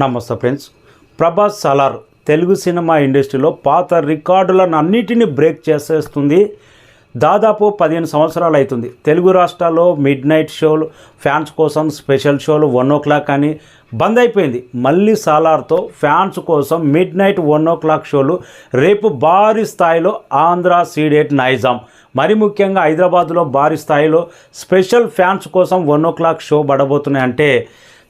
నమస్తే friends. Prabhas Salar Telugu cinema ఇండస్ట్రీలో పాత రికార్డులను అన్నిటినీ బ్రేక్ చేసేస్తుంది. దాదాపు 15 సంవత్సరాలు అవుతుంది. తెలుగు రాష్ట్రాల్లో మిడ్ నైట్ షోలు, ఫ్యాన్స్ కోసం స్పెషల్ షోలు 1 o'clock అని బంద్ అయిపోయింది. మళ్ళీ సాలార్తో ఫ్యాన్స్ కోసం మిడ్ నైట్ 1 o'clock షోలు రేపు భారీ స్థాయిలో ఆంధ్ర సీడెట్ నైజాం, మరి ముఖ్యంగా హైదరాబాద్లో భారీ స్థాయిలో స్పెషల్ ఫ్యాన్స్ కోసం 1 o'clock షో పడబోతున్నాయి. అంటే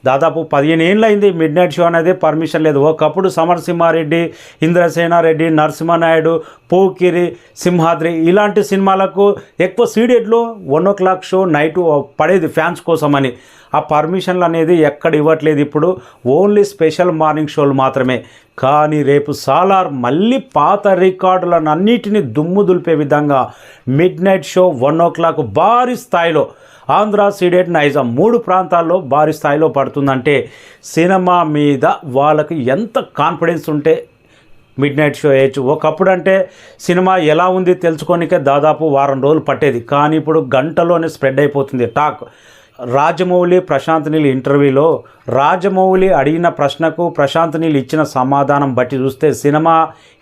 దాదాపు 15 ఏళ్ళు అయింది మిడ్ నైట్ షో అనేది పర్మిషన్ లేదు. ఒకప్పుడు సమరసింహారెడ్డి, ఇంద్రసేనారెడ్డి, నరసింహనాయుడు, పోకిరి, సింహాద్రి ఇలాంటి సినిమాలకు ఎక్కువ సీడెడ్లో 1 o'clock షో నైట్ పడేది ఫ్యాన్స్ కోసమని. ఆ పర్మిషన్లు అనేది ఎక్కడ ఇవ్వట్లేదు. ఇప్పుడు ఓన్లీ స్పెషల్ మార్నింగ్ షోలు మాత్రమే. కానీ రేపు సాలార్ మళ్ళీ పాత రికార్డులను అన్నిటినీ దుమ్ము దులిపే విధంగా మిడ్ నైట్ షో 1 o'clock భారీ స్థాయిలో ఆంధ్ర సీడెట్ నైజాం 3 ప్రాంతాల్లో భారీ స్థాయిలో పడుతుందంటే సినిమా మీద వాళ్ళకి ఎంత కాన్ఫిడెన్స్ ఉంటే మిడ్ నైట్ షో వేయచ్చు. ఒకప్పుడు అంటే సినిమా ఎలా ఉంది తెలుసుకోనికే దాదాపు వారం రోజులు పట్టేది. కానీ ఇప్పుడు గంటలోనే స్ప్రెడ్ అయిపోతుంది టాక్. రాజమౌళి ప్రశాంత్ నీల్ ఇంటర్వ్యూలో రాజమౌళి అడిగిన ప్రశ్నకు ప్రశాంత్ నీల్ ఇచ్చిన సమాధానం బట్టి చూస్తే సినిమా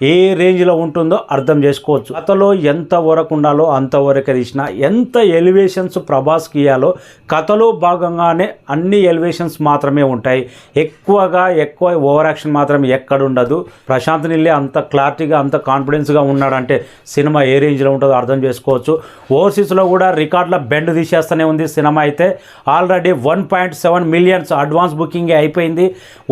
ఏ రేంజ్లో ఉంటుందో అర్థం చేసుకోవచ్చు. కథలో ఎంత వరకు ఉండాలో అంతవరకు తీసిన, ఎంత ఎలివేషన్స్ ప్రభాస్కి ఇవ్వాలో కథలో భాగంగానే అన్ని ఎలివేషన్స్ మాత్రమే ఉంటాయి. ఎక్కువ ఓవర్ యాక్షన్ మాత్రం ఎక్కడ ఉండదు. ప్రశాంత్ నీలే అంత క్లారిటీగా అంత కాన్ఫిడెన్స్గా ఉన్నాడంటే సినిమా ఏ రేంజ్లో ఉంటుందో అర్థం చేసుకోవచ్చు. ఓవర్సీస్లో కూడా రికార్డుల బెండ్ తీసేస్తూనే ఉంది. సినిమా అయితే ఆల్రెడీ 1.7 million అడ్వాన్స్ బుకింగ్ అయిపోయింది.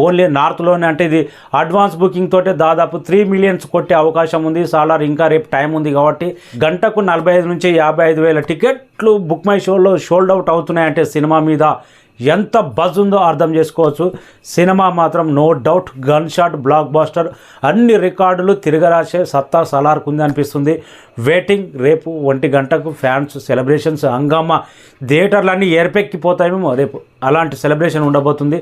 ఓన్లీ నార్త్లోనే, అంటే ఇది అడ్వాన్స్ బుకింగ్ తోటే దాదాపు 3 million కొట్టే అవకాశం ఉంది. సాలార్ ఇంకా రేపు టైం ఉంది కాబట్టి గంటకు 45 నుంచి 55 వేల టికెట్లు బుక్ మై షోలో సోల్డ్ అవుట్ అవుతున్నాయంటే సినిమా మీద ఎంత బజ్ ఉందో అర్థం చేసుకోవచ్చు. సినిమా మాత్రం no doubt gun shot blockbuster, అన్ని రికార్డులు తిరగరాసే సత్తా సాలార్కు ఉంది అనిపిస్తుంది. వెయిటింగ్ రేపు 1 గంటకు ఫ్యాన్స్ సెలబ్రేషన్స్ హంగామా, థియేటర్లన్నీ ఏర్పెక్కిపోతాయేమో రేపు. అలాంటి సెలబ్రేషన్ ఉండబోతుంది.